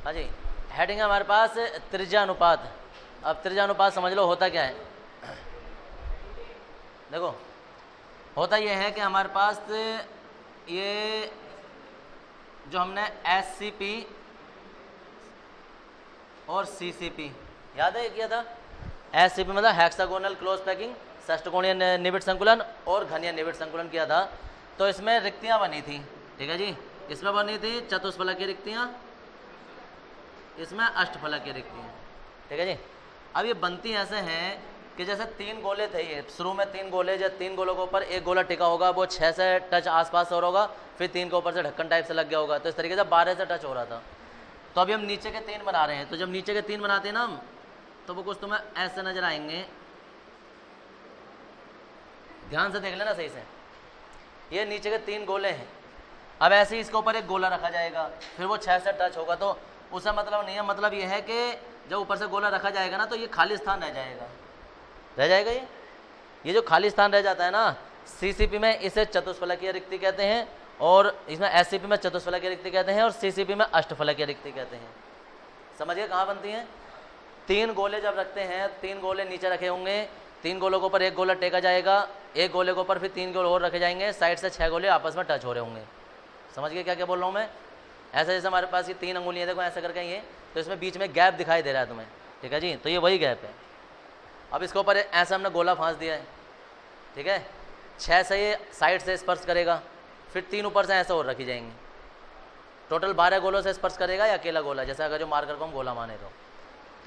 हाँ जी, हेडिंग है हमारे पास त्रिज्या अनुपात। अब त्रिज्या अनुपात समझ लो होता क्या है। देखो होता ये है कि हमारे पास ये जो हमने SCP और CCP याद है किया था। SCP मतलब हेक्सागोनल क्लोज पैकिंग, षष्ठकोणीय निबिड़ संकुलन और घनीय निबिड़ संकुलन किया था। तो इसमें रिक्तियां बनी थी, ठीक है जी। इसमें बनी थी चतुष्फलकीय रिक्तियां, इसमें अष्टफलकीय रिक्तियां, ठीक है जी। अब ये बनती ऐसे हैं कि जैसे 3 गोले थे, ये शुरू में 3 गोले, जब 3 गोलों के ऊपर एक गोला टिका होगा, वो 6 से टच आसपास और होगा, फिर 3 के ऊपर से ढक्कन टाइप से लग गया होगा, तो इस तरीके से 12 से टच हो रहा था। तो अभी हम नीचे के 3 बना रहे हैं। तो जब नीचे के 3 बनाते हैं ना हम, तो वो कुछ तुम्हें ऐसे नजर आएंगे, ध्यान से देख लेना सही से। ये नीचे के 3 गोले हैं। अब ऐसे ही इसके ऊपर एक गोला रखा जाएगा, फिर वो 6 से टच होगा, तो उसका मतलब नहीं है। मतलब ये है कि जब ऊपर से गोला रखा जाएगा ना, तो ये खाली स्थान रह जाएगा। ये जो खाली स्थान रह जाता है ना, CCP में इसे चतुष्फलकीय रिक्ति कहते हैं, और इसमें SCP में चतुष्फलकीय रिक्ति कहते हैं, और CCP में अष्टफलकीय रिक्ति कहते हैं। समझिए कहाँ बनती हैं। 3 गोले जब रखते हैं, 3 गोले नीचे रखे होंगे, 3 गोलों के ऊपर एक गोला टेका जाएगा, एक गोले के ऊपर फिर 3 गोले और रखे जाएंगे, साइड से 6 गोले आपस में टच हो रहे होंगे। समझ गए क्या क्या बोल रहा हूँ मैं। ऐसे जैसे हमारे पास ये 3 अंगुलियाँ देखो ऐसे करके ये, तो इसमें बीच में गैप दिखाई दे रहा है तुम्हें, ठीक है जी। तो ये वही गैप है। अब इसके ऊपर ऐसा हमने गोला फांस दिया है, ठीक है। 6 से ये साइड से स्पर्श करेगा, फिर 3 ऊपर से ऐसे और रखी जाएंगी। टोटल 12 गोलों से स्पर्श करेगा या अकेला गोला, जैसे अगर जो मार्कर को हम गोला माने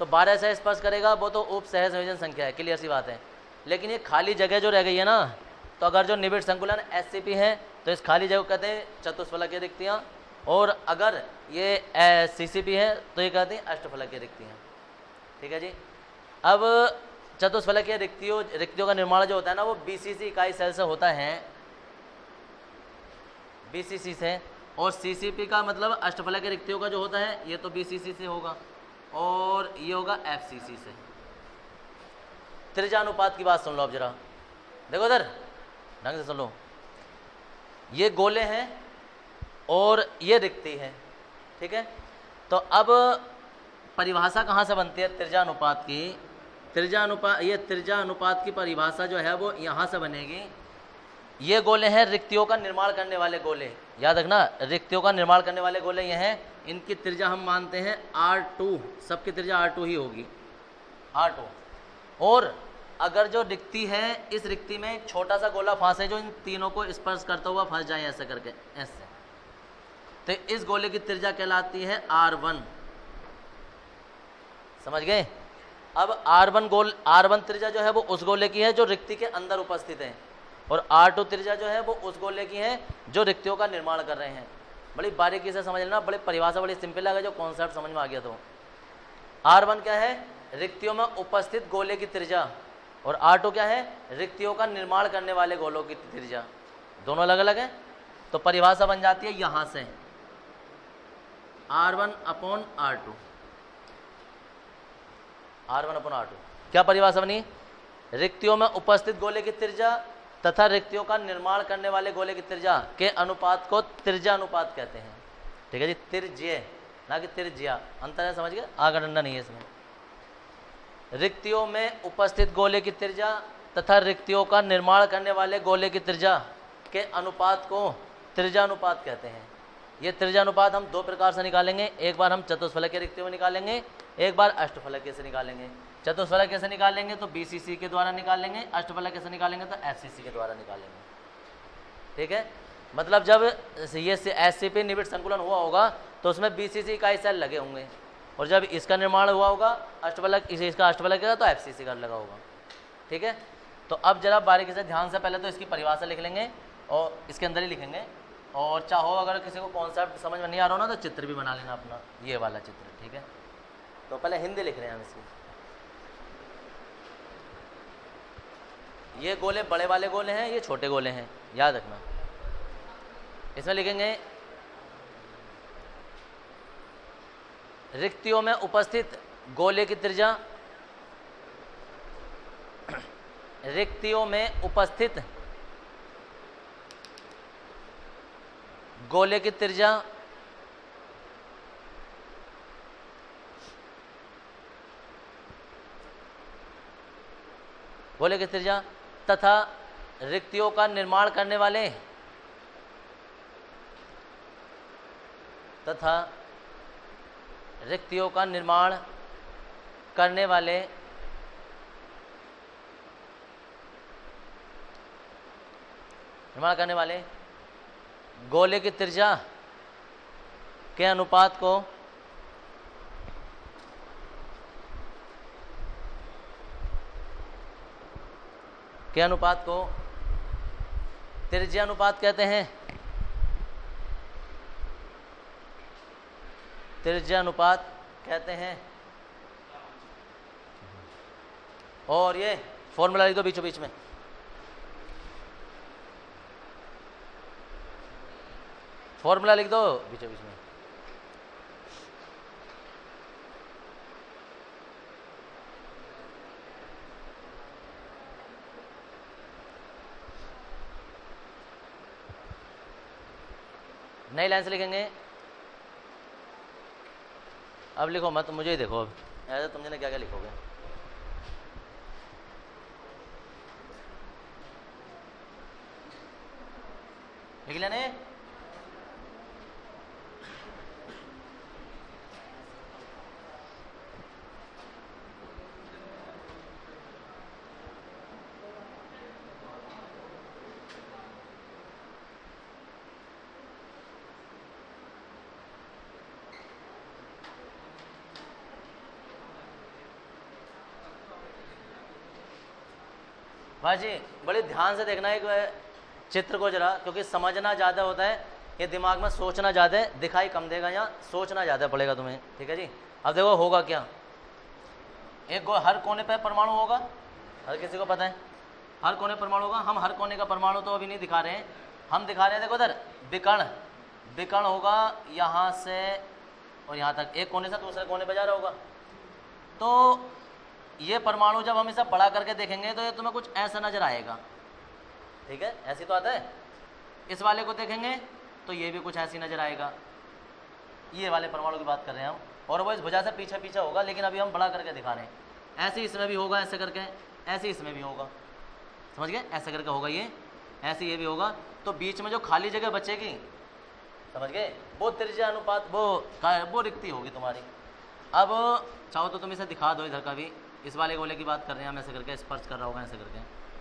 तो 12 से स्पर्श करेगा, वो तो उप सहज संयोजन संख्या है, क्लियर सी बात है। लेकिन ये खाली जगह जो रह गई है ना, तो अगर जो निबिड़ संकुलन SCP है, तो इस खाली जगह को कहते हैं चतुष्फलकीय रिक्तियाँ, और अगर ये CCP है तो ये कहते हैं अष्टफलकीय रिक्तियाँ, ठीक है जी। अब चतुष्फलकीय रिक्तियों का निर्माण जो होता है ना, वो BCC इकाई सेल से होता है, BCC से। और CCP का मतलब अष्टफलकीय रिक्तियों का जो होता है, ये तो BCC से होगा, और ये होगा FCC से। त्रिज्या अनुपात की बात सुन लो अब जरा, देखो इधर ढंग से सुन लो। ये गोले हैं और ये रिक्ति है, ठीक है। तो अब परिभाषा कहाँ से बनती है त्रिज्या अनुपात की। ये त्रिज्या अनुपात की परिभाषा जो है वो यहाँ से बनेगी। ये गोले हैं रिक्तियों का निर्माण करने वाले गोले, याद रखना, रिक्तियों का निर्माण करने वाले गोले ये हैं। इनकी त्रिज्या हम मानते हैं R2, सबकी त्रिज्या R2 ही होगी, R2। और अगर जो रिक्ति है, इस रिक्ति में एक छोटा सा गोला फांसे जो इन तीनों को स्पर्श करता हुआ फंस जाए ऐसे करके, ऐसे, तो इस गोले की त्रिज्या कहलाती है R1। समझ गए। अब R1 त्रिज्या जो है वो उस गोले की है जो रिक्ति के अंदर उपस्थित है, और R2 त्रिज्या जो है वो उस गोले की है जो रिक्तियों का निर्माण कर रहे हैं। बड़ी बारीकी से समझ लेना, बड़ी परिभाषा बड़ी सिंपल है, जो कॉन्सेप्ट समझ में आ गया तो। R1 क्या है, रिक्तियों में उपस्थित गोले की त्रिज्या, और R2 क्या है, रिक्तियों का निर्माण करने वाले गोलों की त्रिज्या। दोनों अलग अलग है, तो परिभाषा बन जाती है यहां से R1/R2। क्या परिभाषा बनी, रिक्तियों में उपस्थित गोले की त्रिज्या तथा रिक्तियों का निर्माण करने वाले गोले की त्रिज्या के अनुपात को त्रिज्या अनुपात कहते हैं, ठीक है जी। त्रिज्य ना कि त्रिज्या, अंतर है, समझ गए, आगे डंडा नहीं है इसमें। रिक्तियों में उपस्थित गोले की त्रिज्या तथा रिक्तियों का निर्माण करने वाले गोले की त्रिज्या के अनुपात को त्रिज्या अनुपात कहते हैं। ये त्रिज्या अनुपात हम 2 प्रकार से निकालेंगे, एक बार हम चतुष्फलकीय रिक्तियों में निकालेंगे, एक बार अष्टफलकीय से निकालेंगे। चतुष्फलकीय से निकालेंगे तो BCC के द्वारा निकालेंगे, अष्टफलकीय से निकालेंगे तो FCC के द्वारा निकालेंगे, ठीक है। मतलब जब ये SCP निबिड़ संकुलन हुआ होगा तो उसमें BCC इकाई सेल लगे होंगे, और जब इसका निर्माण हुआ होगा इसका अष्टफलकीय तो FCC का लगा होगा, ठीक है। तो अब जरा बारीकी से ध्यान से पहले तो इसकी परिभाषा लिख लेंगे और इसके अंदर ही लिखेंगे, और चाहो अगर किसी को कॉन्सेप्ट समझ में नहीं आ रहा हो ना, तो चित्र भी बना लेना अपना, ये वाला चित्र, ठीक है। तो पहले हिंदी लिख रहे हैं हम इसकी। ये गोले बड़े वाले गोले हैं, ये छोटे गोले हैं, याद रखना। इसमें लिखेंगे रिक्तियों में उपस्थित गोले की त्रिज्या, रिक्तियों में उपस्थित गोले की त्रिज्या गोले की त्रिज्या तथा रिक्तियों का निर्माण करने वाले रिक्तियों का निर्माण करने वाले गोले की त्रिज्या के अनुपात को त्रिज्या अनुपात कहते हैं। और ये फॉर्मूला लिख दो बीचों बीच में। फॉर्मूला लिख दो बीचों बीच में। नई लाइन से लिखेंगे। अब लिखो मत, मुझे ही देखो। अब ऐसा तुमने क्या क्या लिखोगे। लिख लेने। भाजी बड़े ध्यान से देखना है चित्र को जरा, क्योंकि समझना ज़्यादा होता है, ये दिमाग में सोचना ज़्यादा है, दिखाई कम देगा, यहाँ सोचना ज़्यादा पड़ेगा तुम्हें। ठीक है जी। अब देखो होगा क्या। हर कोने पे परमाणु होगा, हर किसी को पता है हर कोने परमाणु होगा। हम हर कोने का परमाणु तो अभी नहीं दिखा रहे हैं, हम दिखा रहे हैं देखो इधर विकर्ण होगा यहाँ से और यहाँ तक, एक कोने से दूसरे कोने पे जा रहा होगा। तो ये परमाणु जब हम इसे बड़ा करके देखेंगे तो ये तुम्हें कुछ ऐसा नजर आएगा। ठीक है, ऐसी तो आता है। इस वाले को देखेंगे तो ये भी कुछ ऐसी नजर आएगा। ये वाले परमाणु की बात कर रहे हैं हम, और वो इस भुजा से पीछे पीछे होगा, लेकिन अभी हम बड़ा करके दिखा रहे हैं। ऐसे इसमें भी होगा, ऐसे करके, ऐसे इसमें भी होगा। समझ गए, ऐसे करके होगा ये, ऐसे ये भी होगा। तो बीच में जो खाली जगह बचेगी, समझ गए, वो त्रिज्या अनुपात, वो रिक्ति होगी तुम्हारी। अब चाहो तो तुम इसे दिखा दो, इधर का भी। इस वाले गोले की बात कर रहे हैं हम, ऐसे करके स्पर्श कर रहा होगा, ऐसे करके।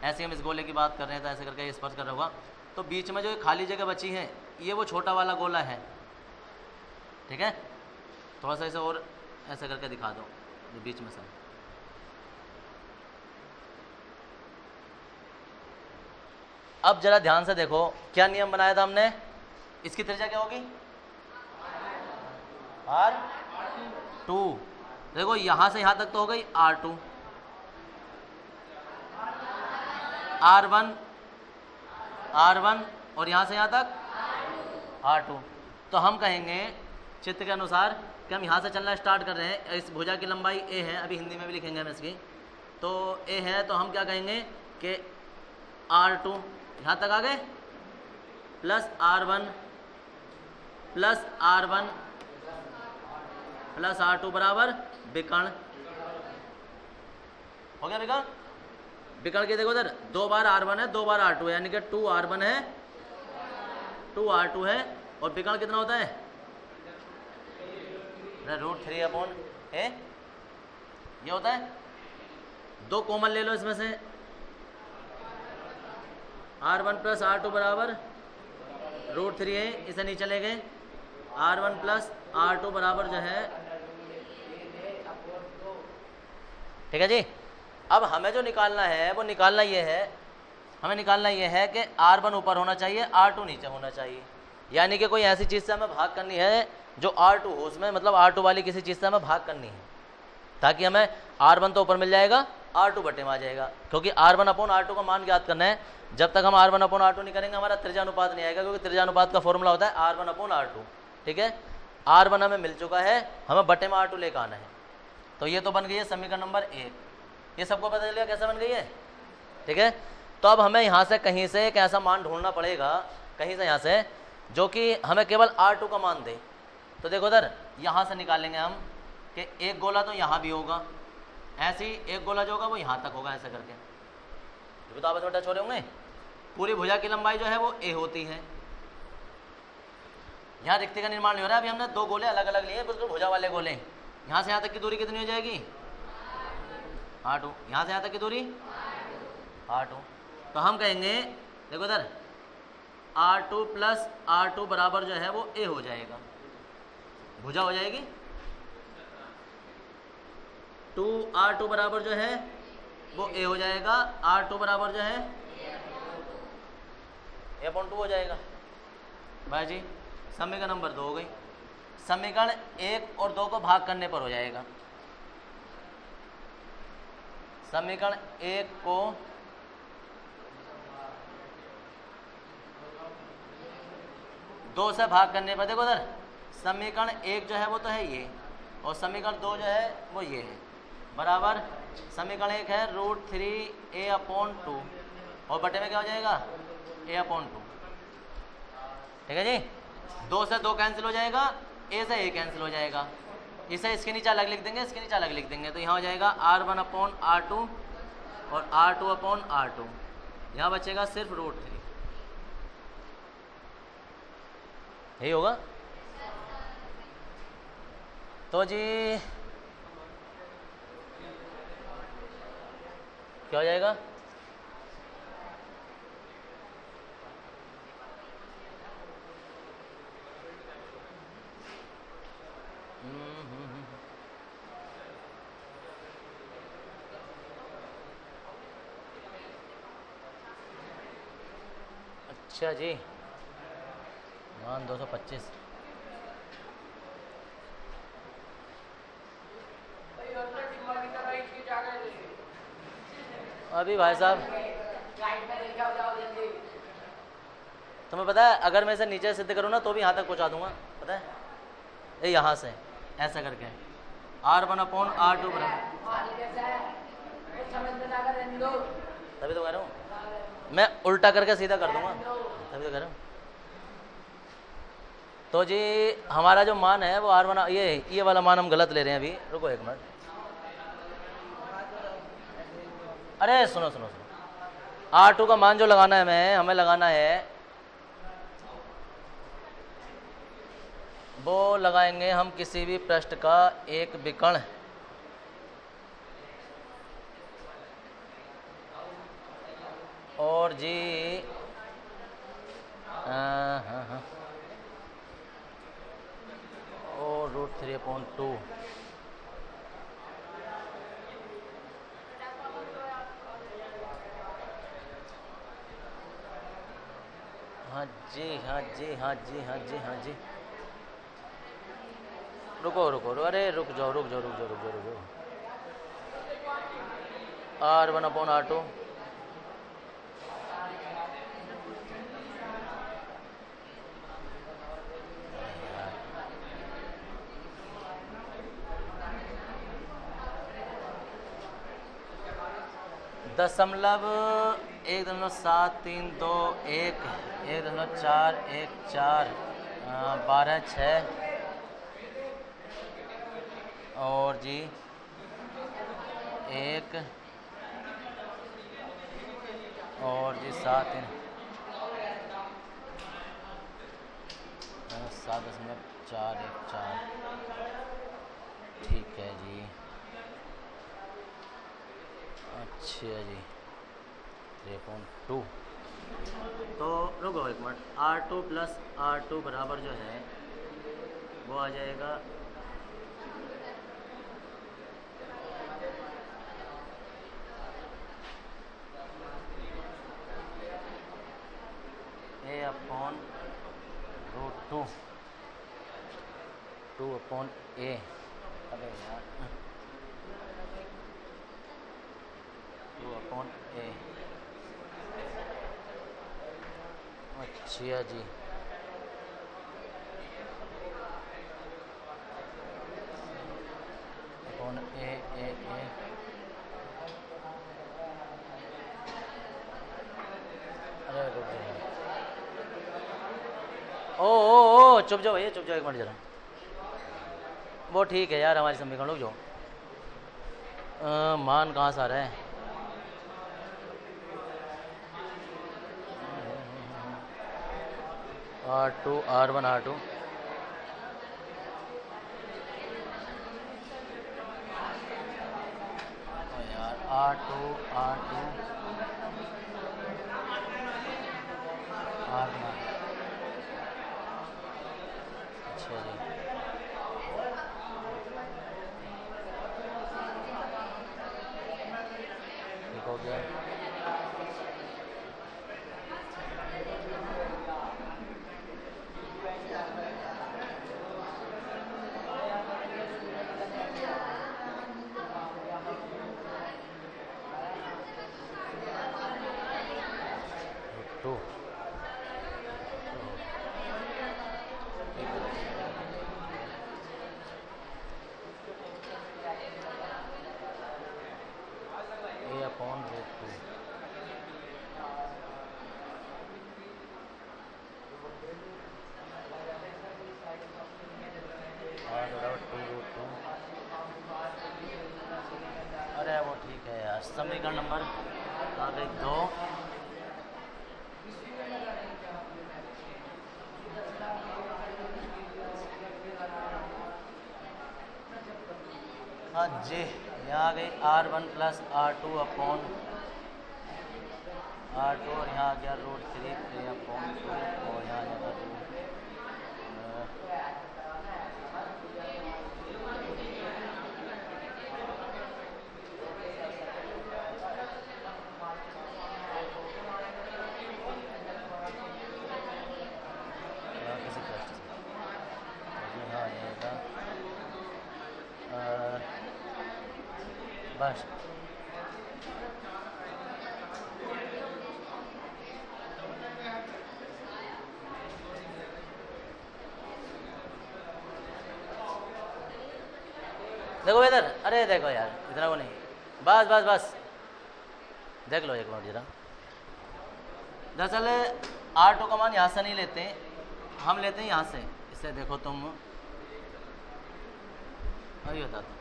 ऐसे हम इस गोले की बात कर रहे हैं तो ऐसे करके स्पर्श कर रहा होगा। तो बीच में जो खाली जगह बची है, ये वो छोटा वाला गोला है। ठीक है, थोड़ा सा इसे और ऐसे करके दिखा दो, जो बीच में से। अब जरा ध्यान से देखो, क्या नियम बनाया था हमने। इसकी त्रिज्या क्या होगी, R2। देखो यहां से यहां तक तो हो गई R2, R1 और यहां से यहां तक R2। तो हम कहेंगे चित्र के अनुसार कि हम यहां से चलना स्टार्ट कर रहे हैं। इस भुजा की लंबाई A है, अभी हिंदी में भी लिखेंगे हम इसकी। तो A है, तो हम क्या कहेंगे कि R2 यहां तक आ गए, प्लस R1 प्लस R2 बराबर विकर्ण। हो गया विकर्ण। विकर्ण के देखो इधर, 2 बार R1 है, 2 बार R2 है, यानी कि 2R1 है, 2R2 है। और विकर्ण कितना होता है, √3/a। ये होता है। 2 कॉमन ले लो इसमें से, R1 प्लस R2 बराबर √3a। इसे नीचे ले गए, R1 प्लस R2 बराबर जो है, ठीक है जी। अब हमें जो निकालना है वो निकालना ये है, हमें निकालना ये है कि R1 ऊपर होना चाहिए, R2 नीचे होना चाहिए। यानी कि कोई ऐसी चीज़ से हमें भाग करनी है जो R2 हो, उसमें मतलब R2 वाली किसी चीज़ से हमें भाग करनी है, ताकि हमें R1 तो ऊपर मिल जाएगा, R2 बटे में आ जाएगा। क्योंकि R1/R2 का मान ज्ञात करना है। जब तक हम R1/R2 नहीं करेंगे हमारा त्रिज्यानुपात नहीं आएगा, क्योंकि त्रिज्यानुपात का फॉर्मूला होता है R1/R2। ठीक है, R1 हमें मिल चुका है, हमें बटे में R2 लेकर आना है। तो ये तो बन गई है समीकरण नंबर 1। ये सबको पता चल गया कैसे बन गई है। ठीक है, तो अब हमें यहाँ से कहीं से एक ऐसा मान ढूंढना पड़ेगा, कहीं से यहाँ से, जो कि हमें केवल R2 का मान दे। तो देखो उधर यहाँ से निकालेंगे हम कि एक गोला तो यहाँ भी होगा, ऐसे ही एक गोला जो होगा वो यहाँ तक होगा, ऐसे करके। जो तो आपस में टच हो रहे होंगे। पूरी भुजा की लंबाई जो है वो a होती है। यहाँ रिक्ति का निर्माण नहीं हो रहा है। अभी हमने दो गोले अलग अलग लिए, बिल्कुल भुजा वाले गोले। यहाँ से यहाँ तक की दूरी कितनी हो जाएगी? r2। यहाँ से यहाँ तक की दूरी r2। तो हम कहेंगे देखो इधर r2 प्लस r2 बराबर जो है वो a हो जाएगा, भुजा हो जाएगी। 2r2 बराबर जो है वो a हो जाएगा, r2 बराबर जो है a/2 हो जाएगा। भाई जी समीकरण नंबर 2 हो गई। समीकरण 1 और 2 को भाग करने पर हो जाएगा। समीकरण 1 को 2 से भाग करने पर, देखो इधर समीकरण 1 जो है वो तो है ये, और समीकरण 2 जो है वो ये है, बराबर समीकरण 1 है √3a/2 और बटे में क्या हो जाएगा a/2। ठीक है जी। 2 से 2 कैंसिल हो जाएगा, a से a कैंसिल हो जाएगा। इसे इसके नीचे अलग लिख देंगे, इसके नीचे अलग लिख देंगे, तो यहाँ हो जाएगा r1/r2 और r2/r2। यहाँ बचेगा सिर्फ √3, यही होगा। तो जी क्या हो जाएगा? अच्छा जी, मान 225। अभी भाई साहब तुम्हें पता है, अगर मैं इसे नीचे सिद्ध करूँ ना तो भी यहाँ तक पहुँचा दूंगा, पता है? ये यहाँ से ऐसा करके r1/r2 बराबर, तभी तो कह रहा हूँ मैं उल्टा करके सीधा कर दूंगा, तभी तो कह रहा हूँ। तो जी हमारा जो मान है वो r1, ये वाला मान हम गलत ले रहे हैं अभी, रुको एक मिनट। अरे सुनो सुनो सुनो, r2 का मान जो लगाना है हमें लगाना है, वो लगाएंगे हम किसी भी पृष्ठ का एक विकर्ण और जी हाँ और √3/2। हाँ जी हाँ जी हाँ जी हाँ जी हाँ जी, रुको रुको, अरे रुक जाओ रुक जाओ रुक जाओ रुक जाओ रुक जाओ। r1/r2 .17321 1.414 12.6 और जी 1 और जी 7.414। ठीक है जी, अच्छा जी 3.2। तो रुको एक मिनट, r2 प्लस r2 बराबर जो है वो आ जाएगा a/√2 2/a। अबे यार 2/a। अच्छा जी अपॉन a। अरे रुक जाओ, ओ चुप जाओ भैया, चुप जाओ एक मिनट जरा। वो ठीक है यार, हमारी समीकरण रुक जाओ। मान कहाँ से आ रहा है? R2 R1 R2 यार R2 R2 R1 अच्छा जी ठीक हो गया। Two a upon root two और टू रूट टू। अरे वो ठीक है यार, समीकरण नंबर आ गई 2। हाँ जी, यहाँ आ गई R1 plus R2 upon R2 और यहाँ आ गया रूट 3 अपॉन 2 और यहाँ आ जाएगा किसी प्रश्न से यहाँ आएगा बस। देखो इधर, अरे देखो यार इतना को नहीं, बस बस बस देख लो एक मिनट जरा। दरअसल R2 का मान यहाँ से नहीं लेते, हम लेते हैं यहाँ से। इससे देखो तुम वही होता था।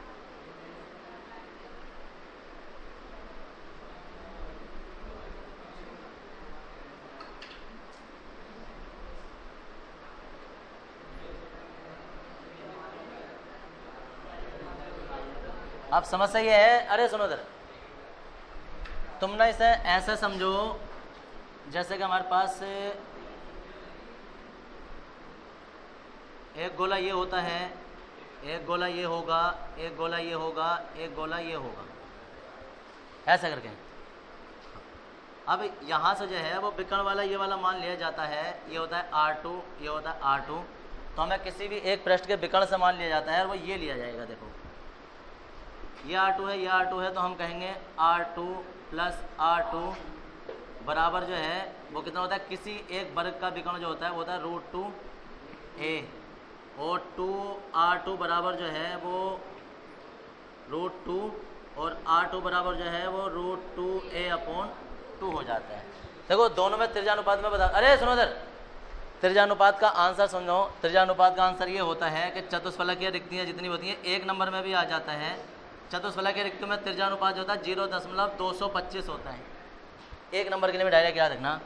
अब समस्या ये है, अरे सुनो इधर, तुम ना इसे ऐसा समझो जैसे कि हमारे पास एक गोला ये होता है, एक गोला ये होगा, एक गोला ये होगा, एक गोला ये होगा, ऐसा करके। अब यहाँ से जो है वो विकर्ण वाला ये वाला मान लिया जाता है, ये होता है R2, ये होता है R2। तो हमें किसी भी एक पृष्ठ के विकर्ण से मान लिया जाता है और वो ये लिया जाएगा। देखो ये R2 है, ये R2 है, तो हम कहेंगे R2 प्लस R2 बराबर जो है वो कितना होता है, किसी एक वर्ग का विकर्ण जो होता है वो होता है √2a और R2 बराबर जो है वो √2 और R2 बराबर जो है वो √2a अपॉन 2 हो जाता है। देखो दोनों में त्रिज्यानुपात में बता, अरे सुनो इधर, त्रिज्यानुपात का आंसर समझो। त्रिज्यानुपात का आंसर ये होता है कि चतुष्फलकीय रिक्तियाँ जितनी होती हैं, एक नंबर में भी आ जाता है। चतुष्फलकीय रिक्तियों में त्रिज्यानुपात जो होता है 0.225 होता है। एक नंबर के लिए भी डायरेक्ट याद रखना।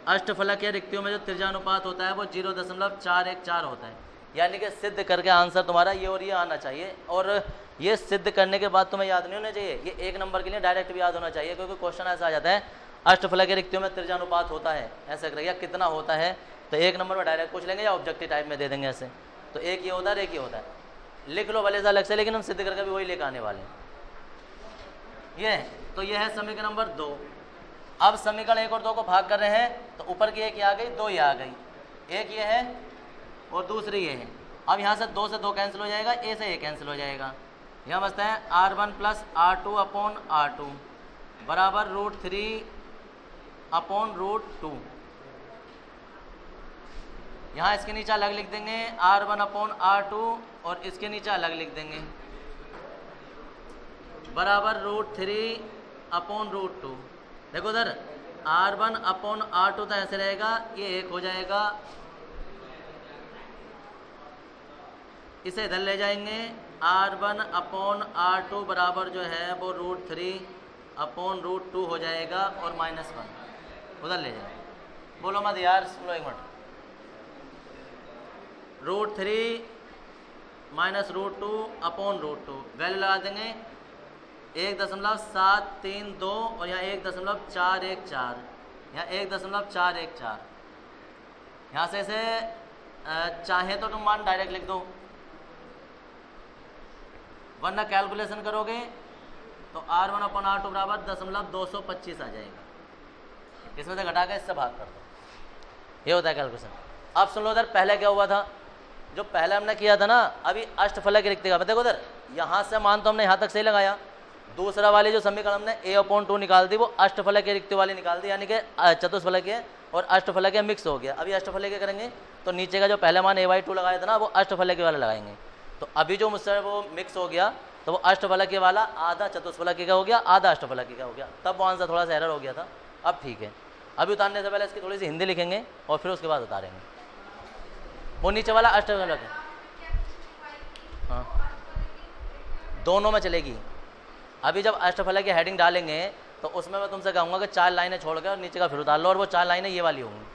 अष्टफलकीय रिक्तियों में जो त्रिज्यानुपात होता है वो 0.414 होता है। यानी कि सिद्ध करके आंसर तुम्हारा ये और ये आना चाहिए, और ये सिद्ध करने के बाद तुम्हें याद नहीं होना चाहिए, ये एक नंबर के लिए डायरेक्ट भी याद होना चाहिए, क्योंकि क्वेश्चन ऐसा आ जाता है अष्टफलकीय रिक्तियों में त्रिज्यानुपात होता है ऐसा करें या कितना होता है, तो एक नंबर में डायरेक्ट पूछ लेंगे या ऑब्जेक्टिव टाइप में दे देंगे ऐसे। तो एक ये होता है, एक ये होता है, लिख लो भले सा अलग से, लेकिन हम सिद्ध करके भी वही लेकर आने वाले हैं। ये तो ये है समीकरण नंबर 2। अब समीकरण 1 और 2 को भाग कर रहे हैं, तो ऊपर की एक ये आ गई, 2 ये आ गई, एक ये है और दूसरी ये है। अब यहाँ से 2 से 2 कैंसिल हो जाएगा, ए से ए कैंसिल हो जाएगा। यहाँ बचता है R1 plus R2 upon R2 बराबर √3 अपॉन √2। यहाँ इसके नीचे अलग लिख देंगे R1 अपॉन R2 और इसके नीचे अलग लिख देंगे बराबर √3 अपॉन √2। देखो उधर R1 अपॉन R2 तो ऐसे रहेगा, ये एक हो जाएगा, इसे इधर ले जाएंगे। R1 अपॉन R2 बराबर जो है वो √3 अपॉन √2 हो जाएगा और -1 उधर ले जाएंगे। बोलो मत यार, सुनो एक मिनट। √3 माइनस √2 अपॉन √2, वैल्यू लगा देंगे 1.732 और यहाँ 1.414, यहाँ 1.414। यहाँ से इसे चाहे तो तुम मान डायरेक्ट लिख दो, वरना कैलकुलेशन करोगे तो R1 अपॉन R2 बराबर 0.225 आ जाएगा। इसमें से घटा के इससे भाग कर दो, ये होता है कैलकुलेशन। अब सुन लो उधर पहले क्या हुआ था, जो पहले हमने किया था ना, अभी अष्टफलक रिक्ति का देखो उधर, यहाँ से मान तो हमने यहाँ तक सही लगाया, दूसरा वाली जो समीकरण हमने a/2 निकाल दी वो अष्टफलक रिक्ति वाली निकाल दी, यानी कि चतुष्फलक है और अष्टफलक मिक्स हो गया। अभी अष्टफलक करेंगे तो नीचे का जो पहले मान a/2 लगाया था ना वो अष्टफलक वाला लगाएंगे। तो अभी जो मुझसे वो मिक्स हो गया तो वो अष्टफलक वाला आधा चतुष्फलक का हो गया, आधा अष्टफलक का हो गया, तब वो आंसर थोड़ा सा एरर हो गया था। अब ठीक है, अभी उतारने से पहले इसकी थोड़ी सी हिंदी लिखेंगे और फिर उसके बाद उतारेंगे। वो नीचे वाला अष्टफलक है, हाँ दोनों में चलेगी। अभी जब अष्टफलक की हेडिंग डालेंगे तो उसमें मैं तुमसे कहूँगा कि 4 लाइनें छोड़ के और नीचे का फिर उतार लो, और वो 4 लाइनें ये वाली होंगी।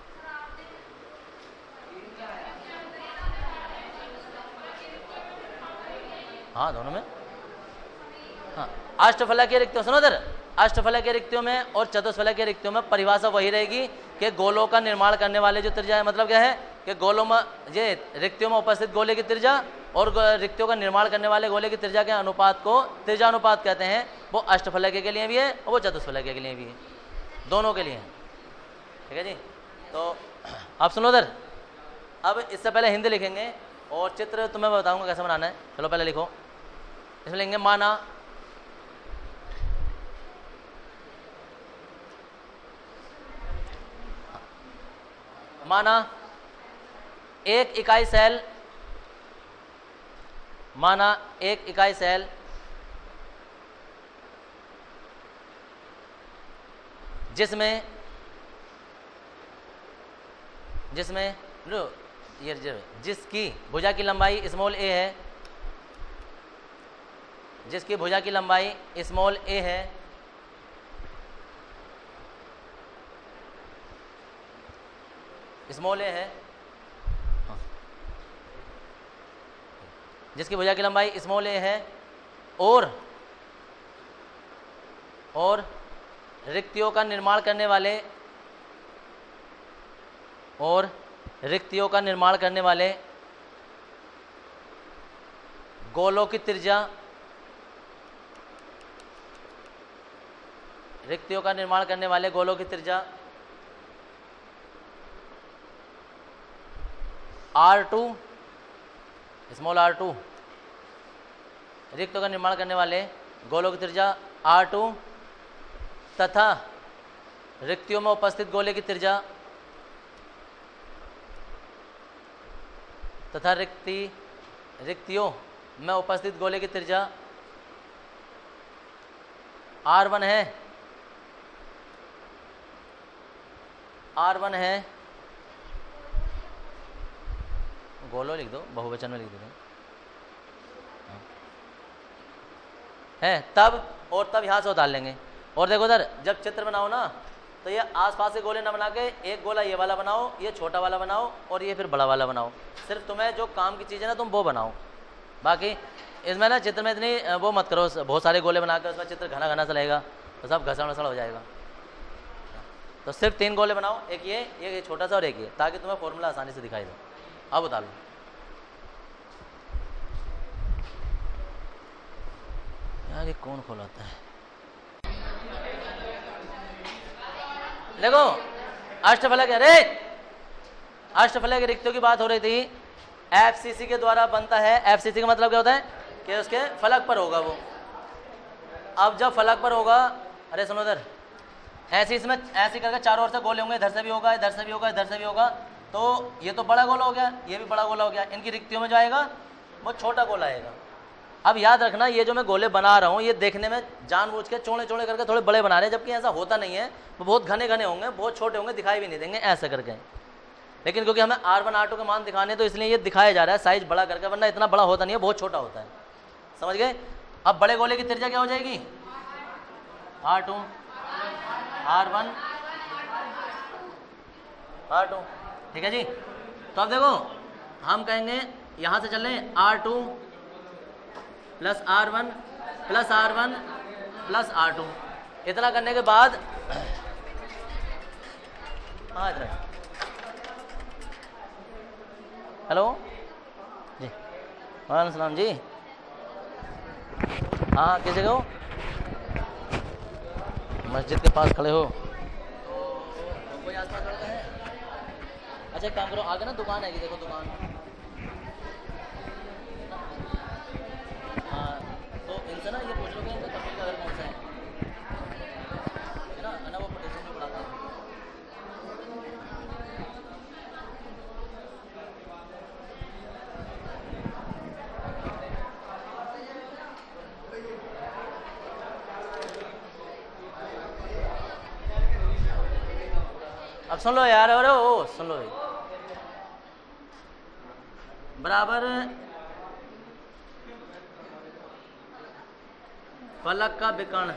हाँ दोनों में, हाँ अष्टफलक की रिक्तियों, सुनो इधर, अष्टफलक की रिक्तियों में और चतुष्फलक की रिक्तियों में परिभाषा वही रहेगी कि गोलों का निर्माण करने वाले जो त्रिज्या है, मतलब क्या है कि गोलों में ये रिक्तियों में उपस्थित गोले की त्रिज्या और रिक्तियों का निर्माण करने वाले गोले की त्रिज्या के अनुपात को त्रिज्या अनुपात कहते हैं। वो अष्टफलक के लिए भी है और वो चतुष्फलक के लिए भी है, दोनों के लिए है। ठीक है जी, तो आप सुनो इधर, अब इससे पहले हिंदी लिखेंगे और चित्र तुम्हें बताऊंगा कैसे बनाना है। चलो पहले लिखो, इसमें लिखेंगे माना एक इकाई सेल, माना एक इकाई सेल जिसमें जिसकी भुजा की लंबाई स्मॉल a है, जिसकी भुजा की लंबाई स्मॉल a है, स्मॉल a है, जिसकी भुजा की लंबाई स्मॉल a है और रिक्तियों का निर्माण करने वाले गोलों की त्रिज्या, रिक्तियों का निर्माण करने वाले गोलों की त्रिज्या R2 स्मॉल r2, रिक्तियों का निर्माण करने वाले गोलों की त्रिज्या R2 तथा रिक्तियों में उपस्थित गोले की त्रिज्या तथा रिक्तियों में उपस्थित गोले की त्रिज्या R1 है, गोलो लिख दो, बहुवचन में लिख दो है, तब यहाँ से उतार लेंगे। और देखो उधर जब चित्र बनाओ ना तो ये आसपास के गोले ना बना के एक गोला ये वाला बनाओ, ये छोटा वाला बनाओ और ये फिर बड़ा वाला बनाओ। सिर्फ तुम्हें जो काम की चीज़ है ना तुम वो बनाओ, बाकी इसमें ना चित्र में इतनी वो मत करो, बहुत सारे गोले बना कर उसमें चित्र घना घना सा लगेगा तो सब घसड़ घसड़ हो जाएगा। तो सिर्फ 3 गोले बनाओ, एक ये छोटा सा और एक ये, ताकि तुम्हें फॉर्मूला आसानी से दिखाई दे। अब उतार लो, यार ये कौन खोलाता है। देखो अष्टफलक है रे, अष्टफलक रिक्तियों की बात हो रही थी, FCC के द्वारा बनता है। FCC का मतलब क्या होता है कि उसके फलक पर होगा वो। अब जब फलक पर होगा, अरे सुनो इधर, ऐसे इसमें ऐसे करके चारों ओर से गोले होंगे, इधर से भी होगा, इधर से भी होगा, इधर से भी होगा, तो ये तो बड़ा गोला हो गया, ये भी बड़ा गोला हो गया। इनकी रिक्तियों में जो आएगा वो छोटा गोला आएगा। अब याद रखना, ये जो मैं गोले बना रहा हूँ ये देखने में जानबूझ के चौड़े चौड़े करके थोड़े बड़े बना रहे हैं, जबकि ऐसा होता नहीं है। वो बहुत घने घने होंगे, बहुत छोटे होंगे, दिखाई भी नहीं देंगे ऐसे करके। लेकिन क्योंकि हमें R1 R2 के मान दिखाने तो इसलिए ये दिखाया जा रहा है साइज बड़ा करके, वरना इतना बड़ा होता नहीं है, बहुत छोटा होता है। समझ गए? अब बड़े गोले की त्रिज्या क्या हो जाएगी? R2 R1 R2। ठीक है जी। तो अब देखो हम कहेंगे यहाँ से चल रहे R2 plus R1 plus R1 plus R2। इतना करने के बाद हाँ इधर हेलो जी वालेकुम सलाम जी। हाँ किस जगह हो? मस्जिद के पास खड़े हो तो कोई आसपास लड़का है? अच्छा एक काम करो, आगे ना दुकान है कि देखो दुकान। हाँ तो इनसे ना ये पूछ लो कि इनका कपड़े का घर कौन सा है ना वो पोटेशन में पढ़ाता है। अब सुन लो यार, अरे ओ सुन लो बराबर फलक का विकर्ण,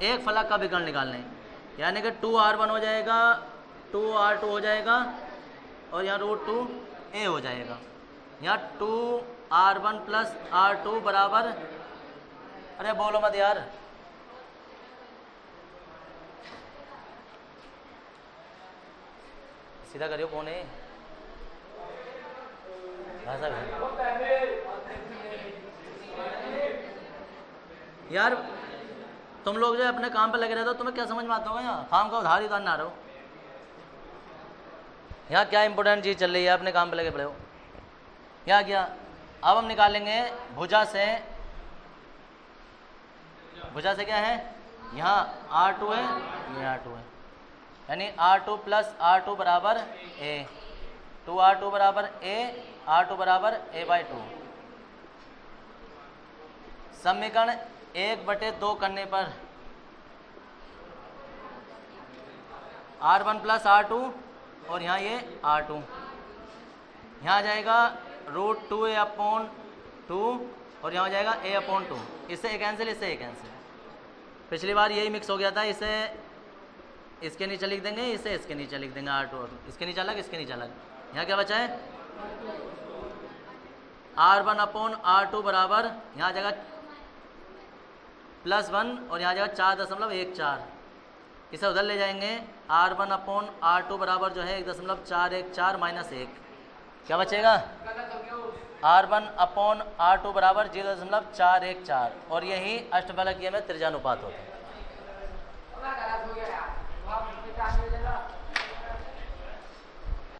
एक फलक का विकर्ण निकालने, यानी कि 2R1 हो जाएगा, 2R2 हो जाएगा और यहाँ √2a हो जाएगा। यहाँ 2R1 प्लस R2 बराबर, अरे बोलो मत यार, सीधा करियो। कौन है यार? तुम लोग जो अपने काम पे लगे रहते हो, तुम्हें क्या समझ में आता होगा? यहाँ काम का उधार ही उधार ना रहो। यहाँ क्या इंपॉर्टेंट चीज़ चल रही है, अपने काम पे लगे पड़े हो। यहाँ क्या, अब हम निकालेंगे भुजा से, भुजा से क्या है, यहाँ R2 है, ये R2 है, यानी R2 प्लस R2 बराबर a, 2R2 बराबर a, R2 बराबर a/2। समीकरण 1/2 करने पर R1 प्लस R2 और यहाँ ये R2, यहाँ आ जाएगा √2a/2 और यहाँ हो जाएगा a/2। इससे एक कैंसिल, इससे एक कैंसिल। पिछली बार यही मिक्स हो गया था, इसे इसके नीचे लिख देंगे, इसे इसके नीचे लिख देंगे, R2 इसके नीचे अलग, इसके नीचे अलग। यहाँ क्या बचा है, R1/R2 बराबर, यहाँ आ जाएगा +1 और यहाँ आ जाएगा 4.14। इसे उधर ले जाएंगे, R1/R2 बराबर जो है 1.414 माइनस 1, क्या बचेगा, R1/R2 बराबर 0.414 और यही अष्टफलकीय में त्रिज्यानुपात होता है।